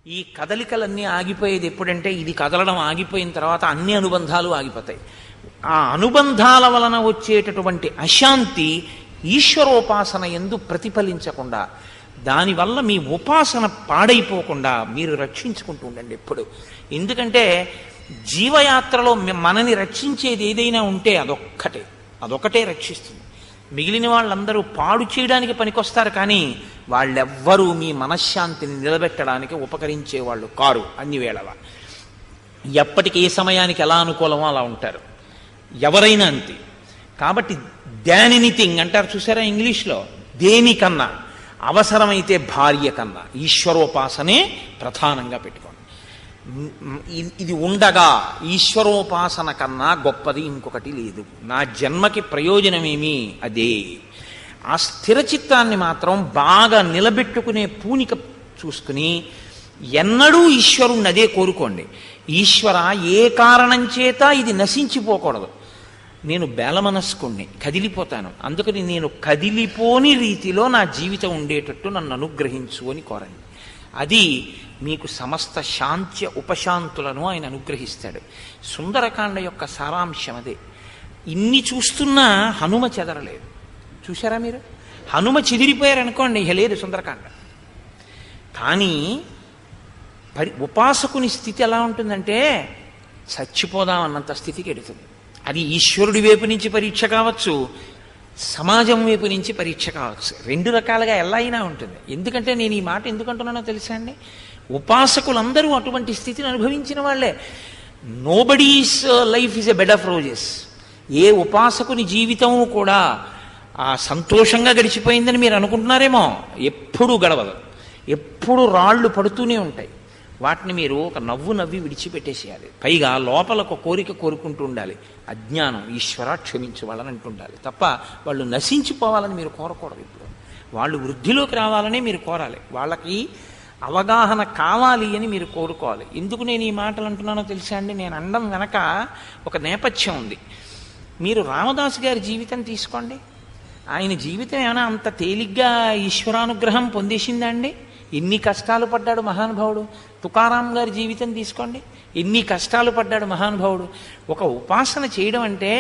ఈ కదలికలన్నీ ఆగిపోయేది ఎప్పుడంటే ఇది కదలడం ఆగిపోయిన తర్వాత అన్ని అనుబంధాలు ఆగిపోతాయి. ఆ అనుబంధాల వలన వచ్చేటటువంటి అశాంతి ఈశ్వరోపాసన యందు ప్రతిఫలించకుండా, దానివల్ల మీ ఉపాసన పాడైపోకుండా మీరు రక్షించుకుంటూ ఉండండి ఎప్పుడు. ఎందుకంటే జీవయాత్రలో మనని రక్షించేది ఏదైనా ఉంటే అదొక్కటే రక్షిస్తుంది. మిగిలిన వాళ్ళందరూ పాడు చేయడానికి పనికొస్తారు, కానీ వాళ్ళెవ్వరూ మీ మనశ్శాంతిని నిలబెట్టడానికి ఉపకరించే వాళ్ళు కారు అన్ని వేళలా. ఎప్పటికి ఏ సమయానికి ఎలా అనుకూలమో అలా ఉంటారు ఎవరైనా అంతే. కాబట్టి దాన్ ఎనీథింగ్ అంటారు చూసారా ఇంగ్లీష్లో, దేనికన్నా అవసరమైతే భార్య కన్నా ఈశ్వరోపాసనే ప్రధానంగా పెట్టుకోండి. ఇది ఉండగా ఈశ్వరోపాసన కన్నా గొప్పది ఇంకొకటి లేదు. నా జన్మకి ప్రయోజనమేమి అదే. ఆ స్థిర చిత్తాన్ని మాత్రం బాగా నిలబెట్టుకునే పూనిక చూసుకుని ఎన్నడూ ఈశ్వరుణ్ణి అదే కోరుకోండి. ఈశ్వర, ఏ కారణం చేత ఇది నశించిపోకూడదు. నేను బేలమనస్కుణ్ణి, కదిలిపోతాను, అందుకని నేను కదిలిపోని రీతిలో నా జీవితం ఉండేటట్టు నన్ను అనుగ్రహించు అని కోరండి. అది మీకు సమస్త శాంత్య ఉపశాంతులను ఆయన అనుగ్రహిస్తాడు. సుందరకాండ యొక్క సారాంశం అదే. ఇన్ని చూస్తున్నా హనుమ చెదరలేదు. చూశారా మీరు? హనుమ చెదిరిపోయారనుకోండి, ఇక లేదు సుందరకాండ. కానీ ఉపాసకుని స్థితి ఎలా ఉంటుందంటే చచ్చిపోదామన్నంత స్థితికి ఎడుతుంది. అది ఈశ్వరుడి వైపు నుంచి పరీక్ష కావచ్చు, సమాజం వైపు నుంచి పరీక్ష కావచ్చు, రెండు రకాలుగా ఎలా అయినా ఉంటుంది. ఎందుకంటే నేను ఈ మాట ఎందుకు అంటున్నానో తెలుసా అండి? ఉపాసకులందరూ అటువంటి స్థితిని అనుభవించిన వాళ్ళే. Nobody's life is a bed of roses. ఏ ఉపాసకుని జీవితము కూడా ఆ సంతోషంగా గడిచిపోయిందని మీరు అనుకుంటున్నారేమో, ఎప్పుడూ గడవదు. ఎప్పుడు రాళ్ళు పడుతూనే ఉంటాయి. వాటిని మీరు ఒక నవ్వు నవ్వి విడిచిపెట్టేసేయాలి. పైగా లోపల ఒక కోరిక కోరుకుంటూ ఉండాలి, అజ్ఞానం ఈశ్వర క్షమించు వాళ్ళని అంటుండాలి తప్ప వాళ్ళు నశించిపోవాలని మీరు కోరకూడదు. ఇప్పుడు వాళ్ళు వృద్ధిలోకి రావాలని మీరు కోరాలి. వాళ్ళకి అవగాహన కావాలి అని మీరు కోరుకోవాలి. ఎందుకు నేను ఈ మాటలు అంటున్నానో తెలుసా అండి? నేను అనడం వెనక ఒక నేపథ్యం ఉంది. మీరు రామదాసు గారి జీవితం తీసుకోండి. ఆయన జీవితం ఏమైనా అంత తేలిగ్గా ఈశ్వరానుగ్రహం పొందేసిందా అండి? ఎన్ని కష్టాలు పడ్డాడు మహానుభావుడు. తుకారాం గారి జీవితం తీసుకోండి, ఎన్ని కష్టాలు పడ్డాడు మహానుభావుడు. ఒక ఉపాసన చేయడం అంటే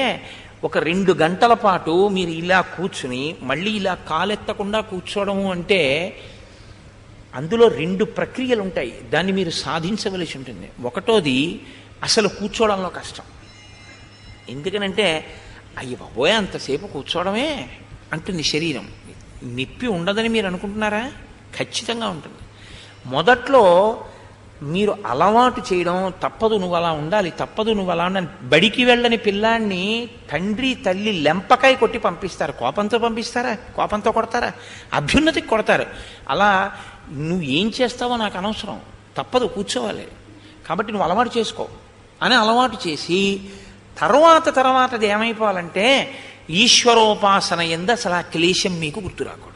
ఒక 2 గంటల పాటు మీరు ఇలా కూర్చుని మళ్ళీ ఇలా కాలెత్తకుండా కూర్చోవడము అంటే అందులో 2 ప్రక్రియలు ఉంటాయి. దాన్ని మీరు సాధించవలసి ఉంటుంది. ఒకటోది అసలు కూర్చోవడంలో కష్టం. ఎందుకనంటే అయ్య బాబోయ్ అంతసేపు కూర్చోవడమే అంటుంది శరీరం. నొప్పి ఉండదని మీరు అనుకుంటున్నారా? ఖచ్చితంగా ఉంటుంది. మొదట్లో మీరు అలవాటు చేయడం, తప్పదు నువ్వు అలా ఉండాలి, తప్పదు నువ్వు అలా ఉండాలి. బడికి వెళ్ళని పిల్లాన్ని తండ్రి తల్లి లెంపకాయ కొట్టి పంపిస్తారు. కోపంతో పంపిస్తారా? కోపంతో కొడతారా? అభ్యున్నతికి కొడతారు. అలా నువ్వు ఏం చేస్తావో నాకు అనవసరం, తప్పదు కూర్చోవాలి, కాబట్టి నువ్వు అలవాటు చేసుకో అని అలవాటు చేసి తర్వాతది ఏమైపోవాలంటే ఈశ్వరోపాసన యందు అసలు ఆ క్లేశం మీకు గుర్తు రాకూడదు.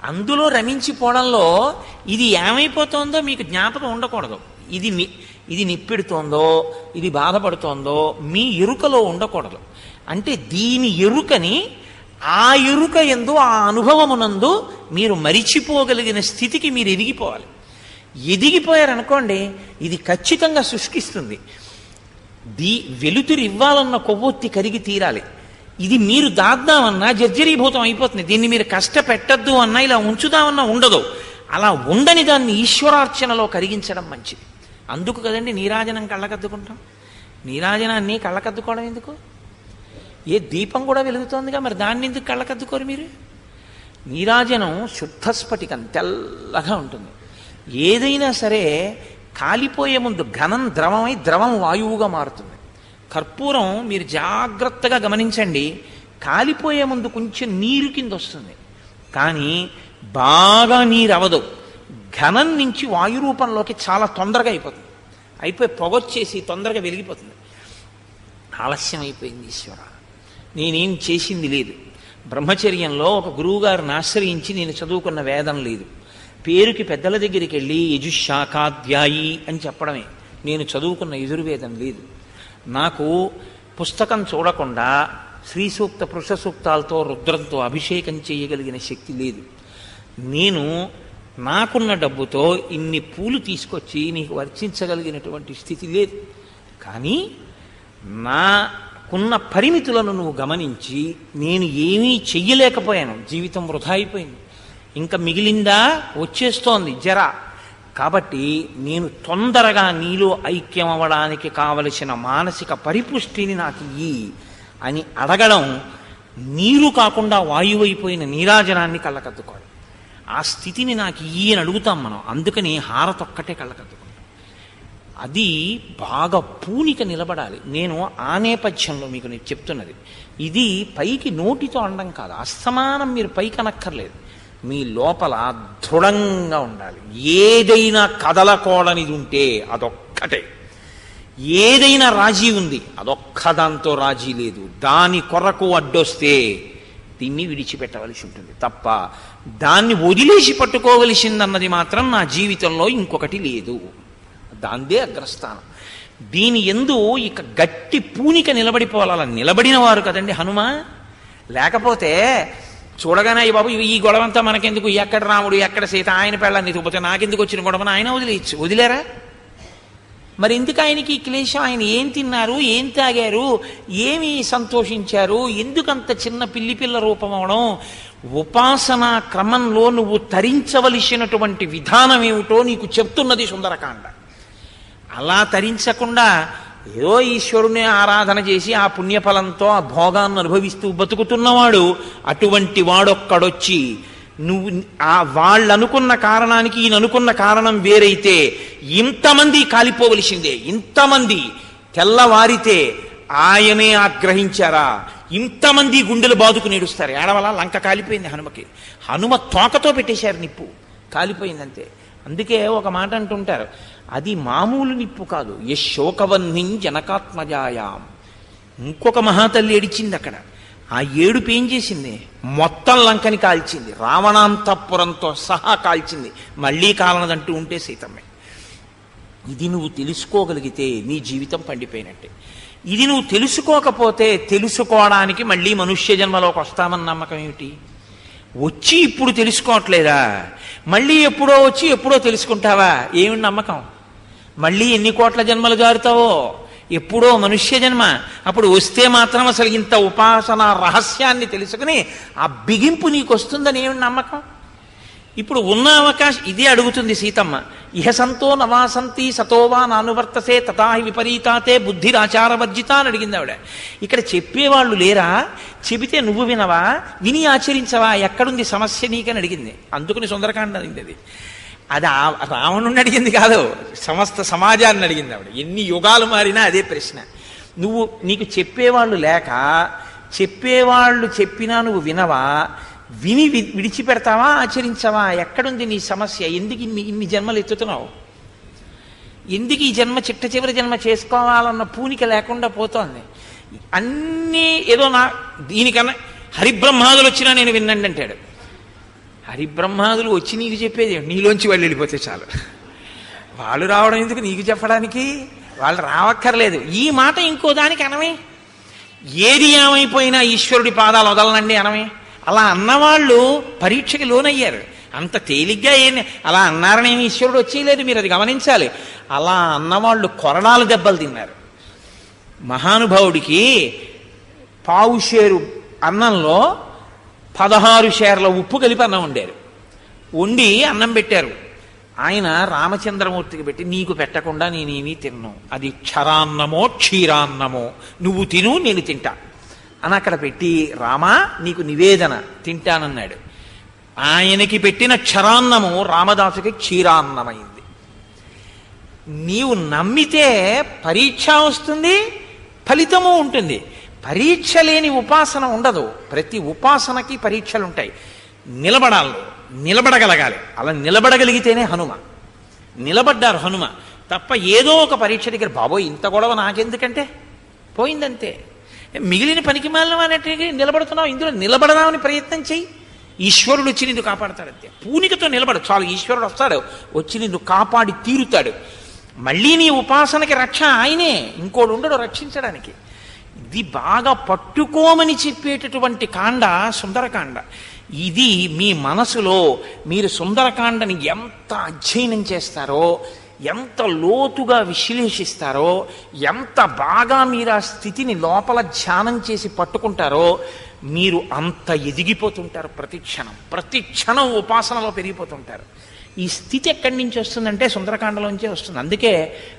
అందులో రమించిపోవడంలో ఇది ఏమైపోతుందో మీకు జ్ఞాపకం ఉండకూడదు. ఇది నిప్పెడుతోందో, ఇది బాధపడుతోందో మీ ఎరుకలో ఉండకూడదు. అంటే దీని ఎరుకని ఆ ఎరుక యందు, ఆ అనుభవమునందు మీరు మరిచిపోగలిగిన స్థితికి మీరు ఎదిగిపోవాలి. ఎదిగిపోయారనుకోండి, ఇది ఖచ్చితంగా శుష్కిస్తుంది. వెలుతురు ఇవ్వాలన్న కొవ్వొత్తి కరిగి తీరాలి. ఇది మీరు దాద్దామన్నా జర్జరీభూతం అయిపోతుంది. దీన్ని మీరు కష్టపెట్టద్దు అన్నా, ఇలా ఉంచుదామన్నా ఉండదు. అలా ఉండని దాన్ని ఈశ్వరార్చనలో కరిగించడం మంచిది. అందుకు కదండి నీరాజనం కళ్ళకద్దుకుంటాం. నీరాజనాన్ని కళ్ళకద్దుకోవడం ఎందుకు? ఏ దీపం కూడా వెలుగుతోందిగా, మరి దాన్ని ఎందుకు కళ్ళకద్దుకోరు మీరు? నీరాజనం శుద్ధస్ఫటికం, తెల్లగా ఉంటుంది. ఏదైనా సరే కాలిపోయే ముందు ఘనం ద్రవమై, ద్రవం వాయువుగా మారుతుంది. కర్పూరం మీరు జాగ్రత్తగా గమనించండి, కాలిపోయే ముందు కొంచెం నీరు కింద వస్తుంది, కానీ బాగా నీరు అవదు. ఘనం నుంచి వాయు రూపంలోకి చాలా తొందరగా అయిపోయి పొగొచ్చేసి తొందరగా వెలిగిపోతుంది. ఆలస్యం అయిపోయింది ఈశ్వర, నేనేం చేసింది లేదు. బ్రహ్మచర్యంలో ఒక గురువుగారిని ఆశ్రయించి నేను చదువుకున్న వేదం లేదు. పేరుకి పెద్దల దగ్గరికి వెళ్ళి యజుశాఖాధ్యాయి అని చెప్పడమే. నేను చదువుకున్న యజుర్వేదం లేదు. నాకు పుస్తకం చూడకుండా శ్రీ సూక్త పురుష సూక్తాలతో రుద్రంతో అభిషేకం చేయగలిగిన శక్తి లేదు. నేను నాకున్న డబ్బుతో ఇన్ని పూలు తీసుకొచ్చి నీకు వర్తించగలిగినటువంటి స్థితి లేదు. కానీ నాకున్న పరిమితులను నువ్వు గమనించి నేను ఏమీ చెయ్యలేకపోయాను, జీవితం వృధా అయిపోయింది, ఇంకా మిగిలిందా వచ్చేస్తోంది జర, కాబట్టి నేను తొందరగా నీలో ఐక్యం అవ్వడానికి కావలసిన మానసిక పరిపుష్టిని నాకు ఇయ్యి అని అడగడం నీరు కాకుండా వాయువైపోయిన నీరాజనాన్ని కళ్ళకద్దుకోవడం. ఆ స్థితిని నాకు ఇయ్యి అని అడుగుతాం మనం. అందుకని హారతొక్కటే కళ్ళకద్దుకుంటాం. అది బాగా పూనిక నిలబడాలి. నేను ఆ నేపథ్యంలో మీకు నేను చెప్తున్నది. ఇది పైకి నోటితో అనడం కాదు, అస్తమానం మీరు పైకి అనక్కర్లేదు, మీ లోపల దృఢంగా ఉండాలి. ఏదైనా కదలకూడనిది ఉంటే అదొక్కటే. ఏదైనా రాజీ ఉంది, అదొక్కదాంతో రాజీ లేదు. దాని కొరకు అడ్డొస్తే దీన్ని విడిచిపెట్టవలసి ఉంటుంది తప్ప దాన్ని వదిలేసి పట్టుకోవలసిందన్నది మాత్రం నా జీవితంలో ఇంకొకటి లేదు. దాందే అగ్రస్థానం. దీని యందు ఇక గట్టి పూనిక నిలబడిపోవాలి. అలా నిలబడిన వారు కదండి హనుమ. లేకపోతే చూడగానే అయ్యి బాబు ఈ గొడవంతా మనకెందుకు, ఎక్కడ రాముడు ఎక్కడ సీత, ఆయన పెళ్ళాన్ని తూపోతే నాకెందుకు వచ్చిన గొడవను ఆయన వదిలేయచ్చు. వదిలేరా? మరి ఎందుకు ఆయనకి క్లేశం? ఆయన ఏం తిన్నారు, ఏం తాగారు, ఏమి సంతోషించారు, ఎందుకంత చిన్న పిల్ల రూపం అవడం? ఉపాసనా క్రమంలో నువ్వు తరించవలసినటువంటి విధానం ఏమిటో నీకు చెప్తున్నది సుందరకాండ. అలా తరించకుండా ఏదో ఈశ్వరుని ఆరాధన చేసి ఆ పుణ్యఫలంతో ఆ భోగాన్ని అనుభవిస్తూ బతుకుతున్నవాడు అటువంటి వాడొక్కడొచ్చి నువ్వు వాళ్ళు అనుకున్న కారణానికి ఈయన అనుకున్న కారణం వేరైతే ఇంతమంది కాలిపోవలసిందే, ఇంతమంది తెల్లవారితే ఆయనే ఆగ్రహించారా, ఇంతమంది గుండెలు బాదుకుని ఏడుస్తారు. ఏడవల లంక కాలిపోయింది హనుమకి. హనుమ తోకతో పెట్టేశారు నిప్పు, కాలిపోయిందంతే. అందుకే ఒక మాట అంటుంటారు, అది మామూలు నిప్పు కాదు, యశోకవన్నిం జనకాత్మజాయాం. ఇంకొక మహాతల్లి ఏడిచింది అక్కడ. ఆ ఏడుపు ఏం చేసింది? మొత్తం లంకని కాల్చింది, రావణాంతఃపురంతో సహా కాల్చింది. మళ్ళీ కాలనదంటూ ఉంటే సీతమ్మే. ఇది నువ్వు తెలుసుకోగలిగితే నీ జీవితం పండిపోయినట్టే. ఇది నువ్వు తెలుసుకోకపోతే తెలుసుకోవడానికి మళ్ళీ మనుష్య జన్మలోకి వస్తామన్న నమ్మకం ఏమిటి? వచ్చి ఇప్పుడు తెలుసుకోవట్లేదా? మళ్ళీ ఎప్పుడో వచ్చి ఎప్పుడో తెలుసుకుంటావా? ఏమి నమ్మకం? మళ్ళీ ఎన్ని కోట్ల జన్మలు జారుతావో, ఎప్పుడో మనుష్య జన్మ. అప్పుడు వస్తే మాత్రం అసలు ఇంత ఉపాసన రహస్యాన్ని తెలుసుకుని ఆ బిగింపు నీకు వస్తుందని ఏమి నమ్మకం? ఇప్పుడు ఉన్న అవకాశం ఇదే అడుగుతుంది సీతమ్మ. ఇహ సంతో నవాసంతి సతోవా నానువర్తసే తథాహి విపరీతాతే బుద్ధిరాచారవర్జిత అని అడిగింది ఆవిడ. ఇక్కడ చెప్పేవాళ్ళు లేరా? చెబితే నువ్వు వినవా, విని ఆచరించవా? ఎక్కడుంది సమస్య నీకని అడిగింది. అందుకని సుందరకాండ అడిగింది. అది రావణుని అడిగింది కాదు, సమస్త సమాజాన్ని అడిగింది ఆవిడ. ఎన్ని యుగాలు మారినా అదే ప్రశ్న. నీకు చెప్పేవాళ్ళు లేక, చెప్పేవాళ్ళు చెప్పినా నువ్వు వినవా, విని విడిచిపెడతావా, ఆచరించవా? ఎక్కడుంది నీ సమస్య? ఎందుకు ఇన్ని జన్మలు ఎత్తుతున్నావు? ఎందుకు ఈ జన్మ చిట్ట చివరి జన్మ చేసుకోవాలన్న పూనిక లేకుండా పోతోంది? అన్నీ ఏదో దీనికన్నా హరిబ్రహ్మాదులు వచ్చినా నేను విన్నండి అంటాడు. హరిబ్రహ్మాదులు వచ్చి నీకు చెప్పేది నీలోంచి వాళ్ళు వెళ్ళిపోతే చాలు. వాళ్ళు రావడం ఎందుకు నీకు చెప్పడానికి? వాళ్ళు రావక్కర్లేదు. ఈ మాట ఇంకో దానికి అనమే. ఏది ఏమైపోయినా ఈశ్వరుడి పాదాలు వదలనండి అనమే. అలా అన్నవాళ్ళు పరీక్షకి లోనయ్యారు. అంత తేలిగ్గా అలా అన్నారనేమి ఈశ్వరుడు వచ్చేయలేదు, మీరు అది గమనించాలి. అలా అన్నవాళ్ళు కొరడాలు దెబ్బలు తిన్నారు. మహానుభావుడికి పావు షేరు అన్నంలో 16 షేర్ల ఉప్పు కలిపి అన్నం వండారు. వండి అన్నం పెట్టారు. ఆయన రామచంద్రమూర్తికి పెట్టి, నీకు పెట్టకుండా నేనేమీ తిన్ను, అది క్షరాన్నమో క్షీరాన్నమో, నువ్వు తిను నేను తింటా అని అక్కడ పెట్టి, రామా నీకు నివేదన తింటానన్నాడు. ఆయనకి పెట్టిన క్షరాన్నము రామదాసుకి క్షీరాన్నమైంది. నీవు నమ్మితే పరీక్ష వస్తుంది, ఫలితము ఉంటుంది. పరీక్ష లేని ఉపాసన ఉండదు. ప్రతి ఉపాసనకి పరీక్షలు ఉంటాయి. నిలబడగలగాలి. అలా నిలబడగలిగితేనే హనుమ. నిలబడ్డారు హనుమ. తప్ప ఏదో ఒక పరీక్ష దగ్గర బాబోయ్ ఇంత గొడవ నాకెందుకంటే పోయిందంతే. మిగిలిన పనికి మాలిన వాటి నిలబడుతున్నావు, ఇందులో నిలబడదామని ప్రయత్నం చెయ్యి. ఈశ్వరుడు వచ్చి నిన్ను కాపాడతాడంతే. పూనికతో నిలబడు చాలు. ఈశ్వరుడు వస్తాడు, వచ్చి నిన్ను కాపాడి తీరుతాడు. మళ్ళీ నీ ఉపాసనకి రక్ష ఆయనే, ఇంకోడు ఉండడు రక్షించడానికి. ఇది బాగా పట్టుకోమని చెప్పేటటువంటి కాండ సుందరకాండ. ఇది మీ మనసులో మీరు సుందరకాండని ఎంత అధ్యయనం చేస్తారో, ఎంత లోతుగా విశ్లేషిస్తారో, ఎంత బాగా మీరు ఆ స్థితిని లోపల ధ్యానం చేసి పట్టుకుంటారో మీరు అంత ఎదిగిపోతుంటారు. ప్రతి క్షణం ఉపాసనలో పెరిగిపోతుంటారు. ఈ స్థితి ఎక్కడి నుంచి వస్తుందంటే సుందరకాండలోంచే వస్తుంది. అందుకే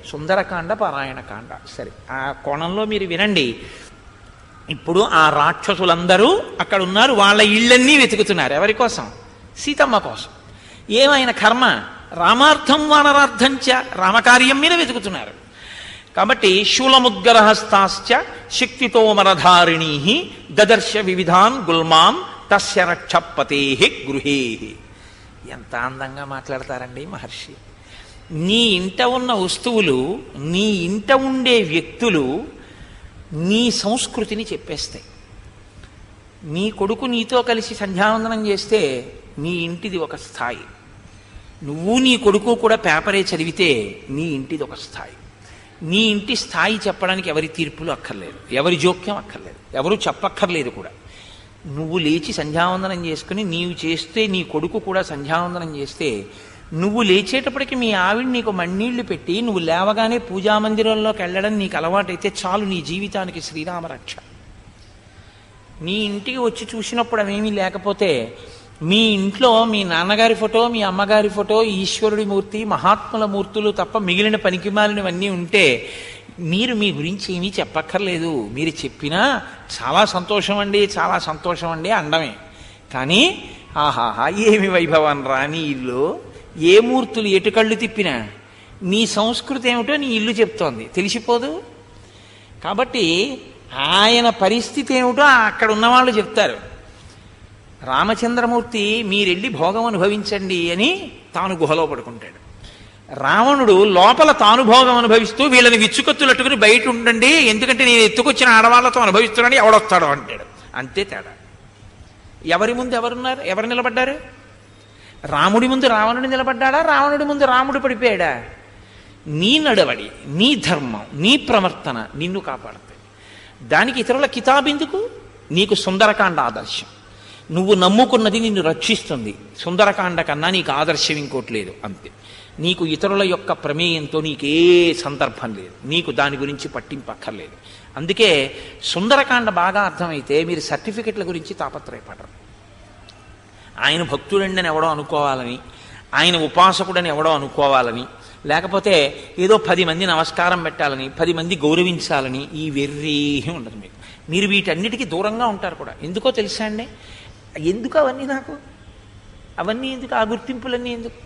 సుందరకాండ పారాయణకాండ. సరే, ఆ కోణంలో మీరు వినండి. ఇప్పుడు ఆ రాక్షసులందరూ అక్కడ ఉన్నారు, వాళ్ళ ఇళ్ళన్నీ వెతుకుతున్నారు. ఎవరి కోసం? సీతమ్మ కోసం. ఏమైన కర్మ? రామార్థం వానరార్థంచ, రామకార్యం మీద వెతుకుతున్నారు. కాబట్టి శూలముద్గరహస్తాశ్చ శక్తితో మరధారిణీ దదర్శ వివిధాన్ గుల్మాన్ తస్య రక్షపతే గృహే. ఎంత అందంగా మాట్లాడతారండి మహర్షి. నీ ఇంట ఉన్న వస్తువులు, నీ ఇంట ఉండే వ్యక్తులు నీ సంస్కృతిని చెప్పేస్తాయి. నీ కొడుకు నీతో కలిసి సంధ్యావందనం చేస్తే నీ ఇంటిది ఒక స్థాయి, నువ్వు నీ కొడుకు కూడా పేపరే చదివితే నీ ఇంటిది ఒక స్థాయి. నీ ఇంటి స్థాయి చెప్పడానికి ఎవరి తీర్పులు అక్కర్లేదు, ఎవరి జోక్యం అక్కర్లేదు, ఎవరు చెప్పక్కర్లేదు కూడా. నువ్వు లేచి సంధ్యావందనం చేసుకుని నీవు చేస్తే నీ కొడుకు కూడా సంధ్యావందనం చేస్తే, నువ్వు లేచేటప్పటికి మీ ఆవిడ నీకు మన్నీళ్లు పెట్టి నువ్వు లేవగానే పూజామందిరంలోకి వెళ్ళడం నీకు అలవాటైతే చాలు, నీ జీవితానికి శ్రీరామరక్ష. నీ ఇంటికి వచ్చి చూసినప్పుడు అవేమీ లేకపోతే, మీ ఇంట్లో మీ నాన్నగారి ఫోటో, మీ అమ్మగారి ఫోటో, ఈశ్వరుడి మూర్తి, మహాత్ముల మూర్తులు తప్ప మిగిలిన పనికిమాలినవన్నీ ఉంటే మీరు మీ గురించి ఏమీ చెప్పక్కర్లేదు. మీరు చెప్పినా చాలా సంతోషం అండి, చాలా సంతోషం అండి అండమే. కానీ ఆహాహా ఏమి వైభవం రా నీ ఇల్లు, ఏ మూర్తులు ఎటు కళ్ళు తిప్పినా నీ సంస్కృతి ఏమిటో నీ ఇల్లు చెప్తోంది, తెలిసిపోదు. కాబట్టి ఆయన పరిస్థితి ఏమిటో అక్కడ ఉన్నవాళ్ళు చెప్తారు. రామచంద్రమూర్తి మీరెళ్ళి భోగం అనుభవించండి అని తాను గుహలో పడుకుంటాడు. రావణుడు లోపల తాను భోగం అనుభవిస్తూ వీళ్ళని విచ్చుకత్తులట్టుకుని బయట ఉండండి, ఎందుకంటే నేను ఎత్తుకొచ్చిన ఆడవాళ్లతో అనుభవిస్తున్నాను, ఎవడొస్తాడో అంటాడు. అంతే తేడా. ఎవరి ముందు ఎవరున్నారు? ఎవరు నిలబడ్డారు? రాముడి ముందు రావణుడు నిలబడ్డాడా? రావణుడి ముందు రాముడు పడిపోయాడా? నీ నడవడి, నీ ధర్మం, నీ ప్రవర్తన నిన్ను కాపాడుతాయి. దానికి ఇతరుల కితాబెందుకు? నీకు సుందరకాండ ఆదర్శం. నువ్వు నమ్ముకున్నది నిన్ను రక్షిస్తుంది. సుందరకాండ కన్నా నీకు ఆదర్శం ఇంకోటి లేదు. అంతే. నీకు ఇతరుల యొక్క ప్రమేయంతో నీకే సందర్భం లేదు, నీకు దాని గురించి పట్టింపక్కర్లేదు. అందుకే సుందరకాండ బాగా అర్థమైతే మీరు సర్టిఫికెట్ల గురించి తాపత్రయపడరు. ఆయన భక్తుడండి అని ఎవడో అనుకోవాలని, ఆయన ఉపాసకుడని ఎవడో అనుకోవాలని, లేకపోతే ఏదో 10 మంది నమస్కారం పెట్టాలని, 10 మంది గౌరవించాలని ఈ వెర్రీ ఉండదు మీకు. మీరు వీటన్నిటికీ దూరంగా ఉంటారు కూడా. ఎందుకో తెలుసా అండి? ఎందుకు అవన్నీ? నాకు అవన్నీ ఎందుకు? ఆ గుర్తింపులన్నీ ఎందుకు?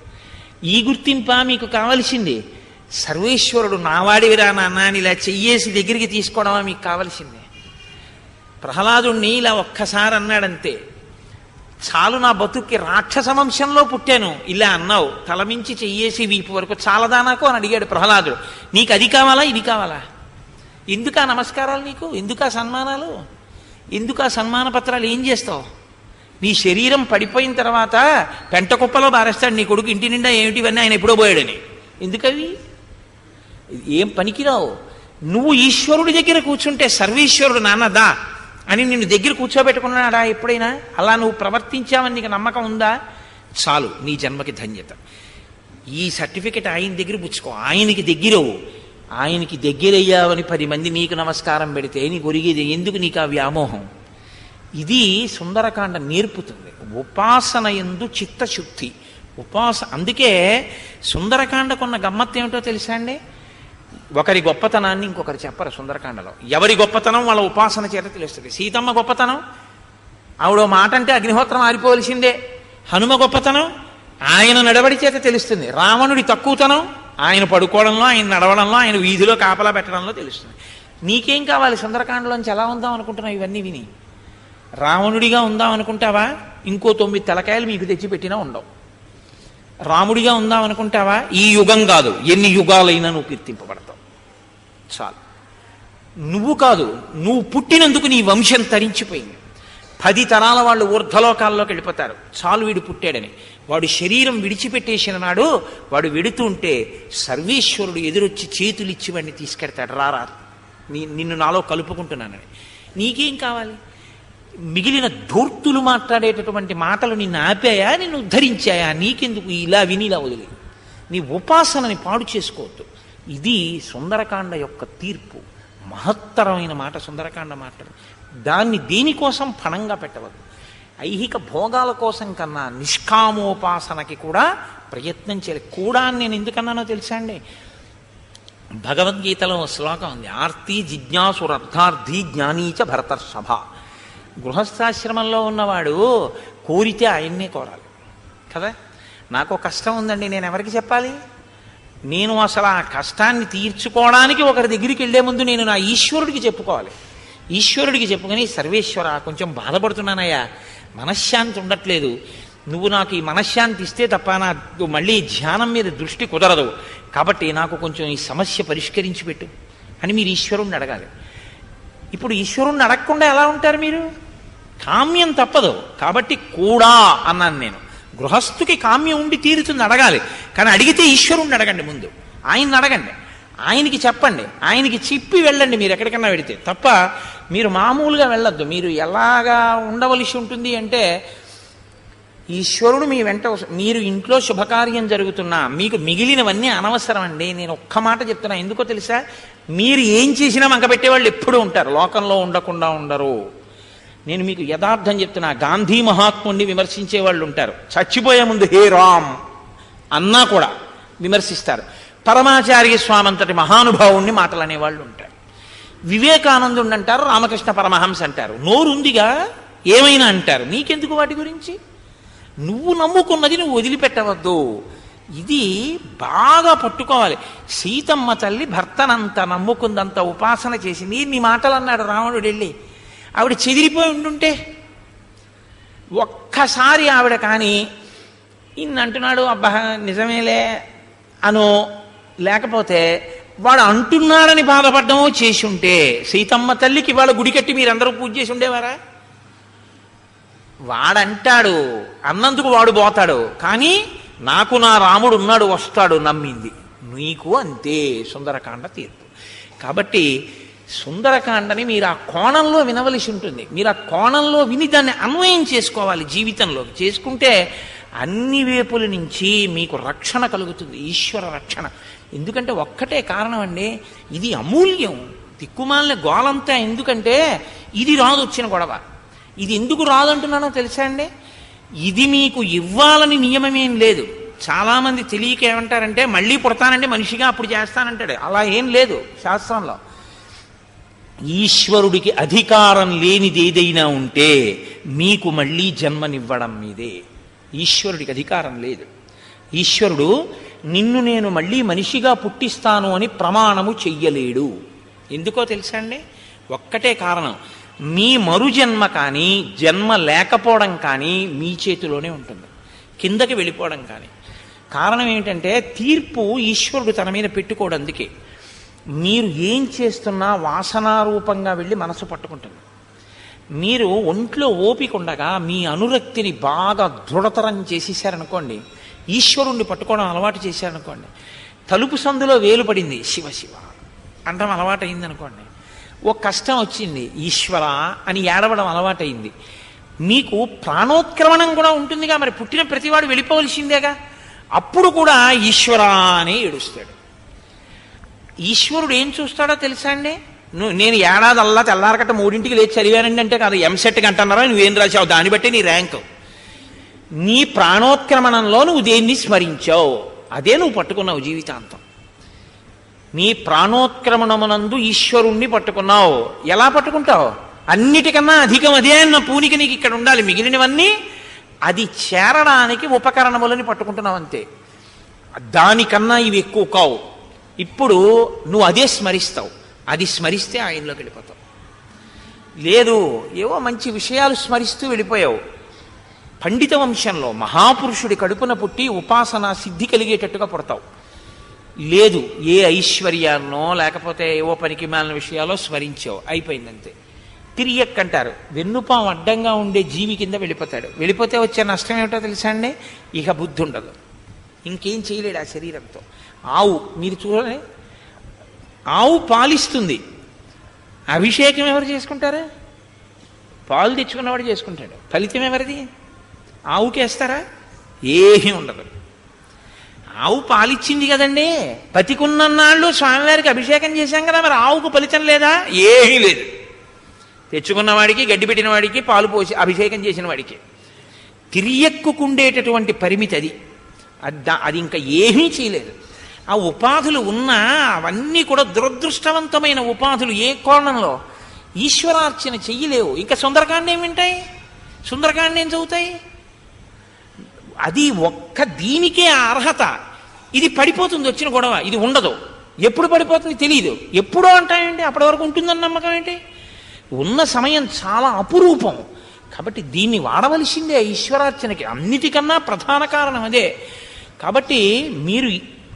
ఈ గుర్తింప మీకు కావలసింది? సర్వేశ్వరుడు నావాడివిరా నాన్న అని ఇలా చెయ్యేసి దగ్గరికి తీసుకోవడమా మీకు కావలసింది? ప్రహ్లాదుణ్ణి ఇలా ఒక్కసారి అన్నాడంతే, చాలు నా బతుక్కి, రాక్షస వంశంలో పుట్టాను ఇలా అన్నావు, తలమించి చెయ్యేసి వీపు వరకు చాలదా నాకు అని అడిగాడు ప్రహ్లాదుడు. నీకు అది కావాలా, ఇది కావాలా? ఎందుకు ఆ నమస్కారాలు నీకు? ఎందుకు ఆ సన్మానాలు? ఎందుకు ఆ సన్మాన పత్రాలు? ఏం చేస్తావు? నీ శరీరం పడిపోయిన తర్వాత పెంట కుప్పలో బారేస్తాడు నీ కొడుకు, ఇంటి నిండా ఏమిటివన్నీ ఆయన ఎప్పుడో పోయాడని. ఎందుకవి? ఏం పనికిరావు. నువ్వు ఈశ్వరుడి దగ్గర కూర్చుంటే సర్వేశ్వరుడు నాన్నదా అని నిన్ను దగ్గర కూర్చోబెట్టుకున్నాడా ఎప్పుడైనా? అలా నువ్వు ప్రవర్తించావని నీకు నమ్మకం ఉందా? చాలు, నీ జన్మకి ధన్యత. ఈ సర్టిఫికెట్ ఆయన దగ్గర పుచ్చుకో, ఆయనకి దగ్గరవు. ఆయనకి దగ్గరయ్యావని 10 మంది నీకు నమస్కారం పెడితే నీకు ఒరిగేది ఎందుకు? నీకు ఆ వ్యామోహం. ఇది సుందరకాండ నేర్పుతుంది. ఉపాసన యందు చిత్తశుద్ధి, అందుకే సుందరకాండకున్న గమ్మత్తు ఏమిటో తెలుసా అండి? ఒకరి గొప్పతనాన్ని ఇంకొకరు చెప్పరు సుందరకాండలో. ఎవరి గొప్పతనం వాళ్ళ ఉపాసన చేత తెలుస్తుంది. సీతమ్మ గొప్పతనం, ఆవిడ మాట అంటే అగ్నిహోత్రం ఆరిపోవలసిందే. హనుమ గొప్పతనం ఆయన నడవడి చేత తెలుస్తుంది. రావణుడి తక్కువతనం ఆయన పడుకోవడంలో, ఆయన నడవడంలో, ఆయన వీధిలో కాపలా పెట్టడంలో తెలుస్తుంది. నీకేం కావాలి? సుందరకాండలోంచి ఎలా ఉందాం అనుకుంటున్నావు? ఇవన్నీ విని రావణుడిగా ఉందాం అనుకుంటావా? ఇంకో 9 తలకాయలు మీకు తెచ్చిపెట్టినా ఉండవు. రాముడిగా ఉందాం అనుకుంటావా? ఈ యుగం కాదు, ఎన్ని యుగాలైనా నువ్వు కీర్తింపబడతావు. చాలు. నువ్వు కాదు, నువ్వు పుట్టినందుకు నీ వంశం తరించిపోయింది. 10 తరాల వాళ్ళు ఊర్ధ్వలోకాల్లోకి వెళ్ళిపోతారు. చాలు వీడు పుట్టాడని. వాడు శరీరం విడిచిపెట్టేసిన నాడు వాడు వెడుతుంటే సర్వేశ్వరుడు ఎదురొచ్చి చేతులిచ్చి వాడిని తీసుకెడతాడు. రారా నిన్ను నాలో కలుపుకుంటున్నానని. నీకేం కావాలి? మిగిలిన ధూర్తులు మాట్లాడేటటువంటి మాటలు నిన్ను ఆపాయా, నిన్ను ఉద్ధరించాయా? నీకెందుకు ఇలా విని ఇలా వదిలి నీ ఉపాసనని పాడు చేసుకోవద్దు. ఇది సుందరకాండ యొక్క తీర్పు. మహత్తరమైన మాట సుందరకాండ మాట్లాడు. దాన్ని దేనికోసం పణంగా పెట్టవద్దు. ఐహిక భోగాల కోసం కన్నా నిష్కామోపాసనకి కూడా ప్రయత్నం చేయాలి. కూడా నేను ఎందుకన్నానో తెలుసా అండి? భగవద్గీతలో శ్లోకం ఉంది, ఆర్తి జిజ్ఞాసురర్థార్థి జ్ఞానీచ భరతర్షభ. గృహస్థాశ్రమంలో ఉన్నవాడు కోరితే ఆయన్నే కోరాలి కదా. నాకు కష్టం ఉందండి, నేను ఎవరికి చెప్పాలి? నేను అసలు ఆ కష్టాన్ని తీర్చుకోవడానికి ఒకరి దగ్గరికి వెళ్లే ముందు నేను నా ఈశ్వరుడికి చెప్పుకోవాలి. ఈశ్వరుడికి చెప్పుకొని, సర్వేశ్వర కొంచెం బాధపడుతున్నానయ్యా, మనశ్శాంతి ఉండట్లేదు, నువ్వు నాకు ఈ మనశ్శాంతి ఇస్తే తప్ప నాకు మళ్ళీ ధ్యానం మీద దృష్టి కుదరదు, కాబట్టి నాకు కొంచెం ఈ సమస్య పరిష్కరించి పెట్టు అని మీరు ఈశ్వరుణ్ణి అడగాలి. ఇప్పుడు ఈశ్వరుణ్ణి అడగకుండా ఎలా ఉంటారు మీరు? కామ్యం తప్పదు కాబట్టి కూడా అన్నాను నేను. గృహస్థుకి కామ్యం ఉండి తీరుతుంది, అడగాలి. కానీ అడిగితే ఈశ్వరుణ్ణి అడగండి, ముందు ఆయన్ని అడగండి, ఆయనకి చెప్పండి, ఆయనకి చెప్పి వెళ్ళండి మీరు ఎక్కడికన్నా వెడితే తప్ప మీరు మామూలుగా వెళ్ళొద్దు. మీరు ఎలాగా ఉండవలసి ఉంటుంది అంటే, ఈశ్వరుడు మీ వెంట, మీరు ఇంట్లో శుభకార్యం జరుగుతున్నా మీకు మిగిలినవన్నీ అనవసరం అండి. నేను ఒక్క మాట చెప్తున్నా, ఎందుకో తెలుసా? మీరు ఏం చేసినా మంకపెట్టేవాళ్ళు ఎప్పుడూ ఉంటారు, లోకంలో ఉండకుండా ఉండరు. నేను మీకు యథార్థం చెప్తున్నా. గాంధీ మహాత్ముడిని విమర్శించే వాళ్ళు ఉంటారు, చచ్చిపోయే ముందు హే రామ్ అన్నా కూడా విమర్శిస్తారు. పరమాచార్య స్వామి అంతటి మహానుభావుణ్ణి మాటలు అనేవాళ్ళు ఉంటారు. వివేకానందుడు అంటారు, రామకృష్ణ పరమహంస అంటారు. నోరుందిగా ఏమైనా అంటారు, నీకెందుకు వాటి గురించి? నువ్వు నమ్ముకున్నది నువ్వు వదిలిపెట్టవద్దు. ఇది బాగా పట్టుకోవాలి. సీతమ్మ తల్లి భర్తనంత నమ్ముకుందంత ఉపాసన చేసింది. ఇన్ని మాటలు అన్నాడు రావణుడు వెళ్ళి. ఆవిడ చెదిరిపోయి ఉండుంటే, ఒక్కసారి ఆవిడ కానీ ఇన్ని అంటున్నాడు అబ్బా నిజమేలే అనో, లేకపోతే వాడు అంటున్నాడని బాధపడ్డమో చేసి ఉంటే, సీతమ్మ తల్లికి వాళ్ళ గుడి కట్టి మీరందరూ పూజ చేసి ఉండేవారా? వాడంటాడు అన్నందుకు వాడు పోతాడు, కానీ నాకు నా రాముడు ఉన్నాడు వస్తాడు నమ్మింది. నీకు అంతే సుందరకాండ తీర్పు. కాబట్టి సుందరకాండని మీరు ఆ కోణంలో వినవలసి ఉంటుంది. మీరు ఆ కోణంలో విని దాన్ని అన్వయం చేసుకోవాలి జీవితంలో. చేసుకుంటే అన్ని వైపుల నుంచి మీకు రక్షణ కలుగుతుంది, ఈశ్వర రక్షణ. ఎందుకంటే ఒక్కటే కారణం అండి, ఇది అమూల్యం. దిక్కుమాలిన గోలంతా ఎందుకంటే ఇది రాదు వచ్చిన గొడవ. ఇది ఎందుకు రాదంటున్నానో తెలుసా అండి? ఇది మీకు ఇవ్వాలని నియమమేం లేదు. చాలామంది తెలియక ఏమంటారంటే, మళ్ళీ పుడతానంటే మనిషిగా అప్పుడు చేస్తానంటాడు. అలా ఏం లేదు శాస్త్రంలో. ఈశ్వరుడికి అధికారం లేనిది ఏదైనా ఉంటే మీకు మళ్ళీ జన్మనివ్వడం మీదే. ఈశ్వరుడికి అధికారం లేదు. ఈశ్వరుడు నిన్ను నేను మళ్ళీ మనిషిగా పుట్టిస్తాను అని ప్రమాణము చెయ్యలేడు. ఎందుకో తెలుసా అండి? ఒక్కటే కారణం, మీ మరుజన్మ కానీ జన్మ లేకపోవడం కానీ మీ చేతిలోనే ఉంటుంది, కిందకి వెళ్ళిపోవడం కానీ. కారణం ఏంటంటే తీర్పు ఈశ్వరుడు తన మీద పెట్టుకోడు. అందుకే మీరు ఏం చేస్తున్నా వాసనారూపంగా వెళ్ళి మనసు పట్టుకుంటుంది. మీరు ఒంట్లో ఓపిక ఉండగా మీ అనురక్తిని బాగా దృఢతరం చేసేసారనుకోండి, ఈశ్వరుణ్ణి పట్టుకోవడం అలవాటు చేశారనుకోండి, తలుపు సందులో వేలు పడింది శివ శివ అంటాం అలవాటైంది అనుకోండి, ఓ కష్టం వచ్చింది ఈశ్వర అని ఏడవడం అలవాటైంది, మీకు ప్రాణోత్క్రమణం కూడా ఉంటుందిగా. మరి పుట్టిన ప్రతివాడు వెళ్ళిపోవలసిందేగా. అప్పుడు కూడా ఈశ్వర అనే ఏడుస్తాడు. ఈశ్వరుడు ఏం చూస్తాడో తెలుసా అండి? నేను ఏడాది అల్లా తెల్లారకట్ట 3ంటికి లేచి చదివానండి అంటే కాదు, ఎంసెట్ గంటన్నారా నువ్వేం రాసావు దాన్ని బట్టి నీ ర్యాంకు. నీ ప్రాణోత్క్రమణంలో నువ్వు దేన్ని స్మరించావు అదే నువ్వు పట్టుకున్నావు జీవితాంతం. నీ ప్రాణోత్క్రమణమునందు ఈశ్వరుణ్ణి పట్టుకున్నావు. ఎలా పట్టుకుంటావు? అన్నిటికన్నా అధికం అదే అన్న పూనిక నీకు ఇక్కడ ఉండాలి. మిగిలినవన్నీ అది చేరడానికి ఉపకరణములని పట్టుకుంటున్నావు అంతే. దానికన్నా ఇవి ఎక్కువ కావు. ఇప్పుడు నువ్వు అదే స్మరిస్తావు. అది స్మరిస్తే ఆయనలోకి వెళ్ళిపోతావు. లేదు ఏవో మంచి విషయాలు స్మరిస్తూ వెళ్ళిపోయావు. పండిత వంశంలో మహాపురుషుడి కడుపున పుట్టి ఉపాసన సిద్ధి కలిగేటట్టుగా పుడతావు. లేదు ఏ ఐశ్వర్యాన్నో లేకపోతే ఏవో పనికి మాలిన విషయాలో స్మరించావు, అయిపోయిందంతే. తిరియక్కంటారు, వెన్నుపాం అడ్డంగా ఉండే జీవి కింద వెళ్ళిపోతాడు. వెళ్ళిపోతే వచ్చే నష్టం ఏమిటో తెలుసా అండి? ఇక బుద్ధి ఉండదు, ఇంకేం చేయలేడు ఆ శరీరంతో. ఆవు మీరు చూడండి, ఆవు పాలిస్తుంది, అభిషేకం ఎవరు చేసుకుంటారు? పాలు తెచ్చుకున్నవాడు చేసుకుంటాడు. ఫలితం ఎవరిది? ఆవుకేస్తారా? ఏమీ ఉండదు. ఆవు పాలిచ్చింది కదండి, బతికున్నన్నాళ్ళు స్వామివారికి అభిషేకం చేశాం కదా, మరి ఆవుకు ఫలితం లేదా? ఏమీ లేదు. తెచ్చుకున్నవాడికి, గడ్డి పెట్టిన వాడికి, పాలు పోసి అభిషేకం చేసిన వాడికి తిరియక్కుకుండేటటువంటి పరిమితి అది. అది ఇంకా ఏమీ చేయలేదు. ఆ ఉపాధులు ఉన్నా అవన్నీ కూడా దురదృష్టవంతమైన ఉపాధులు. ఏ కోణంలో ఈశ్వరార్చన చెయ్యలేవు. ఇంకా సుందరకాండ ఏం వింటాయి? సుందరకాండ ఏం చదువుతాయి? అది ఒక్క దీనికే అర్హత. ఇది పడిపోతుంది, వచ్చిన గొడవ. ఇది ఉండదు. ఎప్పుడు పడిపోతుంది తెలియదు. ఎప్పుడో అంటాయండి, అప్పటి వరకు ఉంటుందని నమ్మకం ఏంటి? ఉన్న సమయం చాలా అపురూపం. కాబట్టి దీన్ని వాడవలసిందే ఈశ్వరార్చనకి. అన్నిటికన్నా ప్రధాన కారణం అదే. కాబట్టి మీరు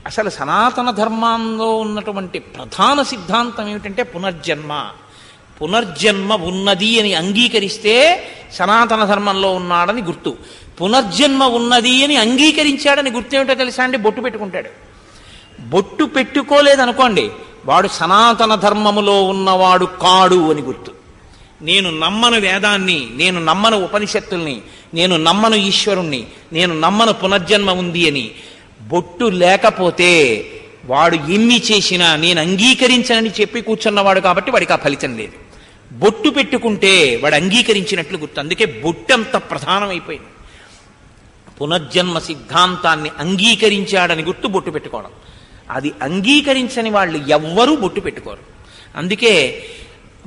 అసలు సనాతన ధర్మంలో ఉన్నటువంటి ప్రధాన సిద్ధాంతం ఏమిటంటే పునర్జన్మ. పునర్జన్మ ఉన్నది అని అంగీకరిస్తే సనాతన ధర్మంలో ఉన్నాడని గుర్తు. పునర్జన్మ ఉన్నది అని అంగీకరించాడని గుర్తు ఏమిటో తెలుసా అండి? బొట్టు పెట్టుకుంటాడు. బొట్టు పెట్టుకోలేదనుకోండి, వాడు సనాతన ధర్మములో ఉన్నవాడు కాడు అని గుర్తు. నేను నమ్మను వేదాన్ని, నేను నమ్మను ఉపనిషత్తుల్ని, నేను నమ్మను ఈశ్వరుణ్ణి, నేను నమ్మను పునర్జన్మ ఉంది అని బొట్టు లేకపోతే వాడు ఎన్ని చేసినా నేను అంగీకరించనని చెప్పి కూర్చున్నవాడు కాబట్టి వాడికి ఆ ఫలితం లేదు. బొట్టు పెట్టుకుంటే వాడు అంగీకరించినట్లు గుర్తు. అందుకే బొట్టు అంత ప్రధానమైపోయింది. పునర్జన్మ సిద్ధాంతాన్ని అంగీకరించాడని గుర్తు బొట్టు పెట్టుకోవడం. అది అంగీకరించని వాళ్ళు ఎవ్వరూ బొట్టు పెట్టుకోరు. అందుకే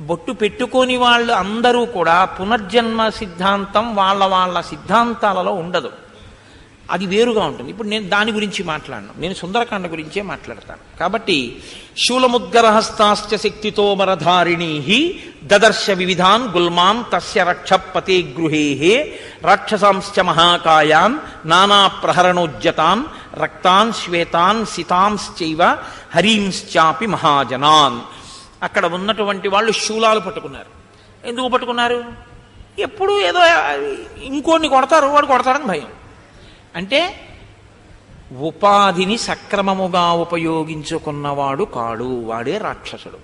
బొట్టు పెట్టుకోని వాళ్ళు అందరూ కూడా పునర్జన్మ సిద్ధాంతం వాళ్ళ వాళ్ళ సిద్ధాంతాలలో ఉండదు. అది వేరుగా ఉంటుంది. ఇప్పుడు నేను దాని గురించి మాట్లాడను, నేను సుందరకాండ గురించే మాట్లాడతాను. కాబట్టి శూలముద్గరహస్తాశ్చ శక్తితో మరధారిణీ దదర్శ వివిధాన్ గుల్మాన్ తస్య రక్షపతే గృహే రాక్షసాంశ్చ మహాకాయాన్ నానా ప్రహరణోజ్జతాన్ రక్తాన్ శ్వేతాన్ సితాంశ్చైవ హరీంశ్చాపి మహాజనాన్. అక్కడ ఉన్నటువంటి వాళ్ళు శూలాలు పట్టుకున్నారు. ఎందుకు పట్టుకున్నారు? ఎప్పుడు ఏదో ఇంకోడిని కొడతారు, వాడు కొడతాడని భయం. అంటే ఉపాధిని సక్రమముగా ఉపయోగించుకున్నవాడు కాడు, వాడే రాక్షసుడు.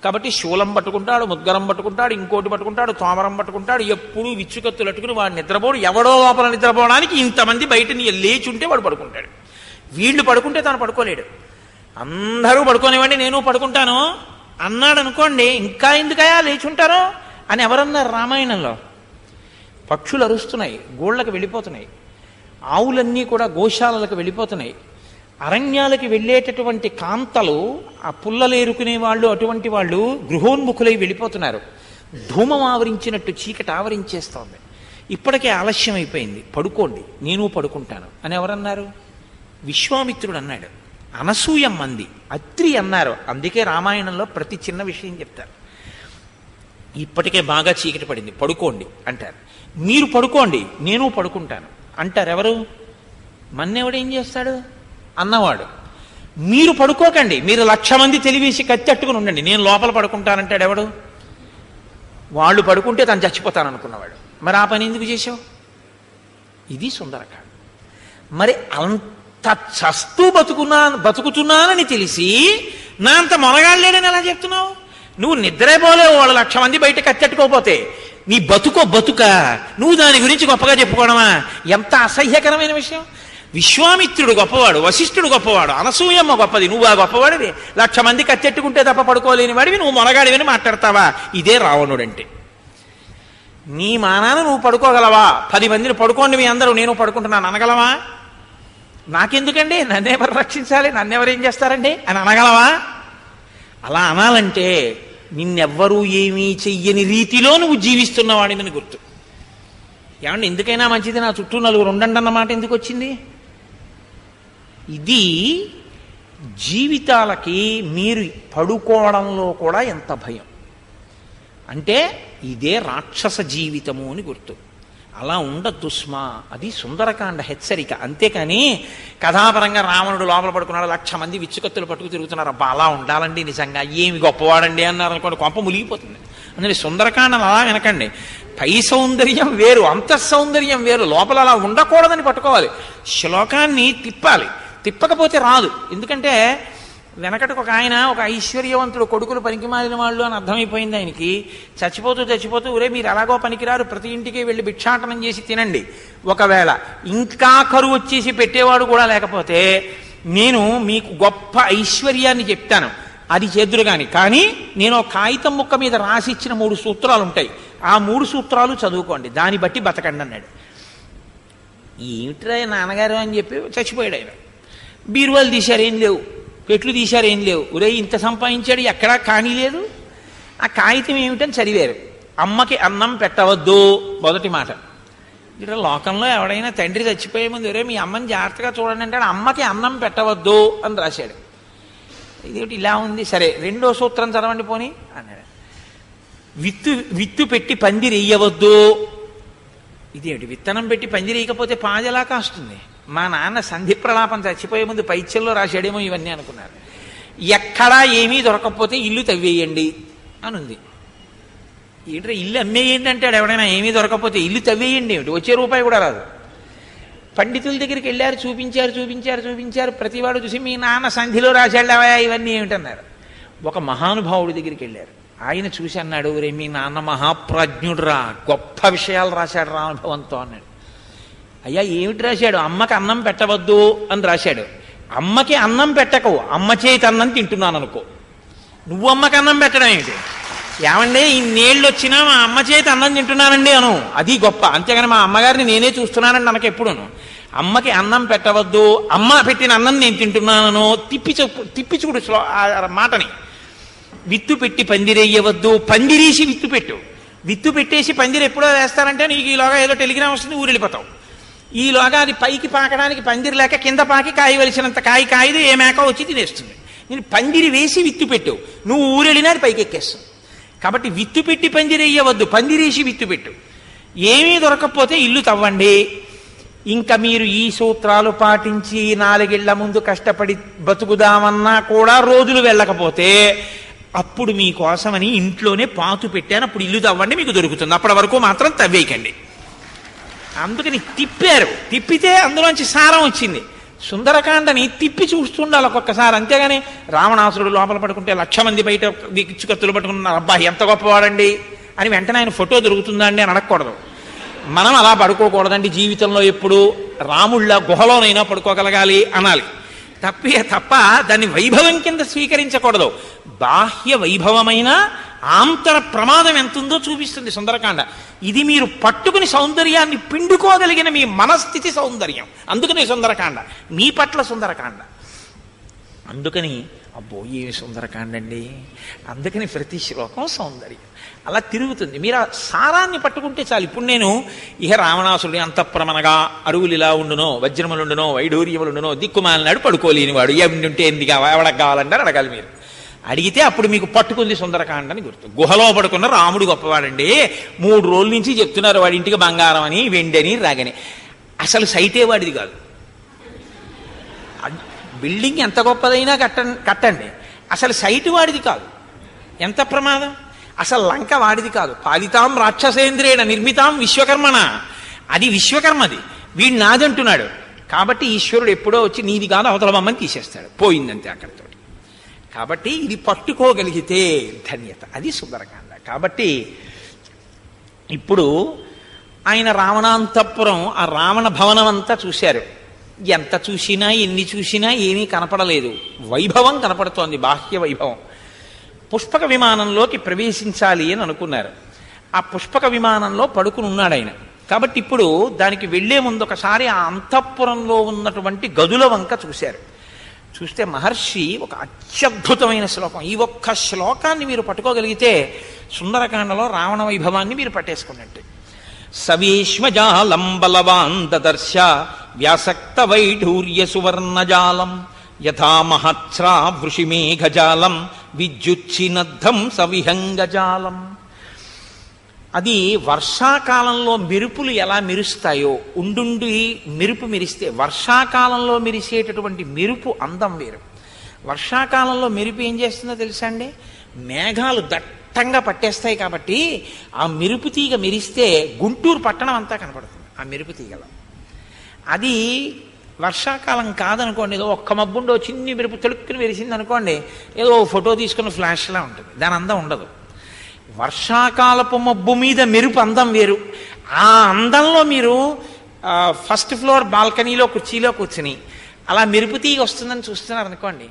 కాబట్టి శూలం పట్టుకుంటాడు, ముద్గరం పట్టుకుంటాడు, ఇంకోటి పట్టుకుంటాడు, తోమరం పట్టుకుంటాడు. ఎప్పుడు విచ్చుకత్తులు అట్టుకుని వాడు నిద్రపోడు. ఎవడో లోపల నిద్రపోవడానికి ఇంతమంది బయట లేచుంటే వాడు పడుకుంటాడు. వీళ్ళు పడుకుంటే తాను పడుకోలేడు. అందరూ పడుకోనివ్వండి, నేను పడుకుంటాను అన్నాడు అనుకోండి, ఇంకా ఎందుకయా లేచుంటారో అని ఎవరన్నారు రామాయణంలో? పక్షులు అరుస్తున్నాయి, గోళ్ళకి వెళ్ళిపోతున్నాయి. ఆవులన్నీ కూడా గోశాలలకు వెళ్ళిపోతున్నాయి. అరణ్యాలకి వెళ్ళేటటువంటి కాంతలు, ఆ పుల్లలు ఏరుకునే వాళ్ళు, అటువంటి వాళ్ళు గృహోన్ముఖులై వెళ్ళిపోతున్నారు. ధూమం ఆవరించినట్టు చీకటి ఆవరించేస్తోంది. ఇప్పటికే ఆలస్యం అయిపోయింది, పడుకోండి, నేను పడుకుంటాను అని ఎవరన్నారు? విశ్వామిత్రుడు అన్నాడు. అనసూయమ్మ అంది, అత్రి అన్నారు. అందుకే రామాయణంలో ప్రతి చిన్న విషయం చెప్తారు. ఇప్పటికే బాగా చీకటి పడింది, పడుకోండి అంటారు. మీరు పడుకోండి, నేను పడుకుంటాను అంటారు. ఎవరు? మన్నెవడేం చేస్తాడు? అన్నవాడు. మీరు పడుకోకండి, మీరు 1,00,000 మంది తెలివేసి కత్తెట్టుకుని ఉండండి, నేను లోపల పడుకుంటానంటాడు. ఎవడు? వాళ్ళు పడుకుంటే తను చచ్చిపోతాను అనుకున్నవాడు. మరి ఆ పని ఎందుకు చేశావు? ఇది సుందరకాండ. మరి అంత చస్తూ బతుకుతున్నానని తెలిసి నా అంత మొనగాళ్ళేడని ఎలా చెప్తున్నావు? నువ్వు నిద్రపోలేవు. వాళ్ళు 1,00,000 మంది బయట కత్తెట్టుకోపోతే నీ బతుక నువ్వు దాని గురించి గొప్పగా చెప్పుకోవడమా? ఎంత అసహ్యకరమైన విషయం. విశ్వామిత్రుడు గొప్పవాడు, వశిష్ఠుడు గొప్పవాడు, అనసూయమ్మ గొప్పది, నువ్వు ఆ గొప్పవాడివి. 1,00,000 మంది కత్తెట్టుకుంటే తప్ప పడుకోలేని వాడివి నువ్వు మొనగాడివని మాట్లాడతావా? ఇదే రావణుడంటే. నీ మానాన నువ్వు పడుకోగలవా? 10 మందిని పడుకోండి మీ అందరూ, నేను పడుకుంటున్నాను అనగలవా? నాకెందుకండి, నన్నెవరు రక్షించాలి, నన్నెవరేం చేస్తారండి అని అనగలవా? అలా అనాలంటే నిన్నెవ్వరూ ఏమీ చెయ్యని రీతిలో నువ్వు జీవిస్తున్నవాడిని గుర్తు. ఏమండి, ఎందుకైనా మంచిది నా చుట్టూ నలుగురు ఉండండి అన్నమాట ఎందుకు వచ్చింది? ఇది జీవితాలకి మీరు పడుకోవడంలో కూడా ఎంత భయం అంటే ఇదే రాక్షస జీవితము అని గుర్తు. అలా ఉండద్దు స్మా. అది సుందరకాండ హెచ్చరిక. అంతేకాని కథాపరంగా రావణుడు లోపల పడుకున్నాడు, 1,00,000 మంది విచ్చుకత్తులు పట్టుకు తిరుగుతున్నారు, అబ్బా అలా ఉండాలండి, నిజంగా ఏమి గొప్పవాడండి అన్నారు అనుకోండి, కొంప ములిగిపోతుంది. అందుకని సుందరకాండను అలా వినకండి. పై సౌందర్యం వేరు, అంతఃసౌందర్యం వేరు. లోపల అలా ఉండకూడదని పట్టుకోవాలి. శ్లోకాన్ని తిప్పాలి, తిప్పకపోతే రాదు. ఎందుకంటే వెనకటికి ఒక ఆయన, ఒక ఐశ్వర్యవంతుడు, కొడుకులు పనికిమాలిన వాళ్ళు అని అర్థమైపోయింది ఆయనకి. చచ్చిపోతూ ఊరే మీరు ఎలాగో పనికిరారు, ప్రతి ఇంటికి వెళ్ళి భిక్షాటనం చేసి తినండి, ఒకవేళ ఇంకా కరువు వచ్చేసి పెట్టేవాడు కూడా లేకపోతే నేను మీకు గొప్ప ఐశ్వర్యాన్ని చెప్తాను, అది చేద్దురు కానీ నేను ఒక కాగితం ముక్క మీద రాసి ఇచ్చిన 3 సూత్రాలు ఉంటాయి, ఆ 3 సూత్రాలు చదువుకోండి, దాన్ని బట్టి బతకండి అన్నాడు. ఏమిట్రా నాన్నగారు అని చెప్పి చచ్చిపోయాడు ఆయన. బీరువాలు తీశారు, ఏం లేవు. పెట్లు తీశారు, ఏం లేవు. ఒరే ఇంత సంపాదించాడు, ఎక్కడా కానీ లేదు. ఆ కాగితం ఏమిటని చదివారు. అమ్మకి అన్నం పెట్టవద్దు మొదటి మాట. ఇక్కడ లోకంలో ఎవడైనా తండ్రి చచ్చిపోయే ముందు ఒరే మీ అమ్మని జాగ్రత్తగా చూడండి అంటాడు, అమ్మకి అన్నం పెట్టవద్దు అని రాశాడు. ఇదేమిటి ఇలా ఉంది, సరే రెండో సూత్రం చదవండి పోని అన్నాడు. విత్తు పెట్టి పందిరెయ్యవద్దు. ఇదేమిటి, విత్తనం పెట్టి పందిరేయకపోతే పాది ఎలా కాస్తుంది? మా నాన్న సంధి ప్రలాపం చచ్చిపోయే ముందు పైచ్యంలో రాశాడేమో ఇవన్నీ అనుకున్నారు. ఎక్కడా ఏమీ దొరకకపోతే ఇల్లు తవ్వేయండి అని ఉంది. ఏంటంటే ఇల్లు అమ్మేయండి అంటాడు ఎవడైనా, ఏమీ దొరకకపోతే ఇల్లు తవ్వేయండి ఏమిటి, వచ్చే రూపాయి కూడా రాదు. పండితుల దగ్గరికి వెళ్ళారు, చూపించారు, ప్రతివాడు చూసి మీ నాన్న సంధిలో రాశాళ్ళవా ఇవన్నీ ఏమిటన్నారు. ఒక మహానుభావుడి దగ్గరికి వెళ్ళారు, ఆయన చూసి అన్నాడు, రే మీ నాన్న మహాప్రాజ్ఞుడు రా, గొప్ప విషయాలు రాశాడు రా అనుభవంతో అన్నాడు. అయ్యా ఏమిటి రాశాడు? అమ్మకి అన్నం పెట్టవద్దు అని రాశాడు. అమ్మకి అన్నం పెట్టకు, అమ్మ చేతి అన్నం తింటున్నాను అనుకో. నువ్వు అమ్మకి అన్నం పెట్టడం ఏమిటి? ఏమండే ఇన్నేళ్ళు వచ్చినా మా అమ్మ చేతి అన్నం తింటున్నానండి అను, అది గొప్ప. అంతేగాని మా అమ్మగారిని నేనే చూస్తున్నానండి నాకు ఎప్పుడును. అమ్మకి అన్నం పెట్టవద్దు, అమ్మ పెట్టిన అన్నం నేను తింటున్నానను తిప్పి చూడు మాటని. విత్తు పెట్టి పందిరేయవద్దు, పందిరేసి విత్తు పెట్టు. విత్తు పెట్టేసి పందిరి ఎప్పుడో వేస్తారంటే నీకు ఈలోగా ఏదో టెలిగ్రామ్ వస్తుంది, ఊరెళ్ళిపోతావు. ఈలోగా అది పైకి పాకడానికి పందిరి లేక కింద పాకి కాయవలసినంత కాయదు, ఏ మేక వచ్చి తినేస్తుంది. నేను పందిరి వేసి విత్తు పెట్టు, నువ్వు ఊరెళ్ళినా అది పైకి ఎక్కేస్తావు. కాబట్టి విత్తు పెట్టి పందిరేయవద్దు, పందిరేసి విత్తు పెట్టు. ఏమీ దొరకకపోతే ఇల్లు తవ్వండి. ఇంకా మీరు ఈ సూత్రాలు పాటించి 4 ఏళ్ల ముందు కష్టపడి బతుకుదామన్నా కూడా రోజులు వెళ్ళకపోతే అప్పుడు మీకోసమని ఇంట్లోనే పాతు పెట్టాను, అప్పుడు ఇల్లు తవ్వండి, మీకు దొరుకుతుంది. అప్పటి వరకు మాత్రం తవ్వేయకండి. అందుకని తిప్పితే అందులోంచి సారం వచ్చింది. సుందరకాండని తిప్పి చూస్తుండాలి ఒక్కొక్కసారి, అంతేగాని రావణాసురుడు లోపల పడుకుంటే 1,00,000 మంది బయట కత్తులు పట్టుకున్నారు, అబ్బా ఎంత గొప్పవాడండి అని వెంటనే ఆయన ఫోటో దొరుకుతుందా అండి అని అడగకూడదు. మనం అలా పడుకోకూడదండి జీవితంలో, ఎప్పుడు రాముళ్ళ గుహలోనైనా పడుకోగలగాలి అనాలి. తప్ప దాన్ని వైభవం కింద స్వీకరించకూడదు. బాహ్య వైభవమైన ఆంతర ప్రమాదం ఎంతుందో చూపిస్తుంది సుందరకాండ. ఇది మీరు పట్టుకుని సౌందర్యాన్ని పిండుకోగలిగిన మీ మనస్థితి సౌందర్యం. అందుకని సుందరకాండ, మీ పట్ల సుందరకాండ. అందుకని అబ్బో ఏమి సుందరకాండ అండి, అందుకని ప్రతి శ్లోకం సౌందర్యం అలా తిరుగుతుంది. మీరు ఆ సారాన్ని పట్టుకుంటే చాలు. ఇప్పుడు నేను ఇహ రావణాసురుడి అంతఃప్రమనగా అరువులు ఇలా ఉండునో, వజ్రములుండునో, వైఢూర్యములుండునో, దిక్కుమాలినాడు పడుకోలేని వాడు, ఏమి ఉంటే ఎందుకు ఎవడకు కావాలంటారు అడగాలి. మీరు అడిగితే అప్పుడు మీకు పట్టుకుంది సుందరకాండ అని గుర్తు. గుహలో పడుకున్న రాముడు గొప్పవాడండి, 3 రోజుల నుంచి చెప్తున్నారు వాడి ఇంటికి బంగారం అని, వెండి అని, రాగని. అసలు సైటే వాడిది కాదు. బిల్డింగ్ ఎంత గొప్పదైనా కట్టండి, అసలు సైటు వాడిది కాదు. ఎంత ప్రమాదం. అసలు లంక వాడిది కాదు. పాలితాం రాక్షసేంద్రేణ నిర్మితాం విశ్వకర్మణ, అది విశ్వకర్మది, వీడు నాదంటున్నాడు. కాబట్టి ఈశ్వరుడు ఎప్పుడో వచ్చి నీది కాదు అవతల బొమ్మని తీసేస్తాడు, పోయిందంతే అక్కడితో. కాబట్టి ఇది పట్టుకోగలిగితే ధన్యత, అది సుందరకాండ. కాబట్టి ఇప్పుడు ఆయన రావణాంతపురం, ఆ రావణ భవనం అంతా చూశారు. ఎంత చూసినా ఎన్ని చూసినా ఏమీ కనపడలేదు, వైభవం కనపడుతోంది, బాహ్య వైభవం. పుష్పక విమానంలోకి ప్రవేశించాలి అని అనుకున్నారు. ఆ పుష్పక విమానంలో పడుకుని ఉన్నాడు ఆయన. కాబట్టి ఇప్పుడు దానికి వెళ్లే ముందు ఒకసారి ఆ అంతఃపురంలో ఉన్నటువంటి గదుల వంక చూశారు. చూస్తే మహర్షి ఒక అత్యద్భుతమైన శ్లోకం, ఈ ఒక్క శ్లోకాన్ని మీరు పట్టుకోగలిగితే సుందరకాండలో రావణ వైభవాన్ని మీరు పట్టేసుకున్నట్టు. సవేష్మజాలం బలవాన్ దదర్శ వ్యాసక్త వైఢూర్య సువర్ణజాలం యథా మహత్స్రా వృషిమేఘజాలం విద్యుచ్చినద్ధం సవిహంగజాలం. అది వర్షాకాలంలో మెరుపులు ఎలా మెరుస్తాయో, ఉండుండి మెరుపు మెరిస్తే, వర్షాకాలంలో మెరిసేటటువంటి మెరుపు అందం వేరు. వర్షాకాలంలో మెరుపు ఏం చేస్తుందో తెలుసా అండి? మేఘాలు దట్టంగా పట్టేస్తాయి కాబట్టి ఆ మెరుపు తీగ మెరిస్తే గుంటూరు పట్టణం అంతా కనపడుతుంది ఆ మెరుపు తీగలో. అది వర్షాకాలం కాదనుకోండి, ఏదో ఒక్క మబ్బుండో చిన్ని మెరుపు తొలుక్కుని వెలిసింది అనుకోండి, ఏదో ఫోటో తీసుకున్న ఫ్లాష్లా ఉంటుంది, దాని అందం ఉండదు. వర్షాకాలపు మబ్బు మీద మెరుపు అందం వేరు. ఆ అందంలో మీరు ఫస్ట్ ఫ్లోర్ బాల్కనీలో కుర్చీలో కూర్చుని అలా మెరుపు తీగ వస్తుందని చూస్తున్నారు అనుకోండి,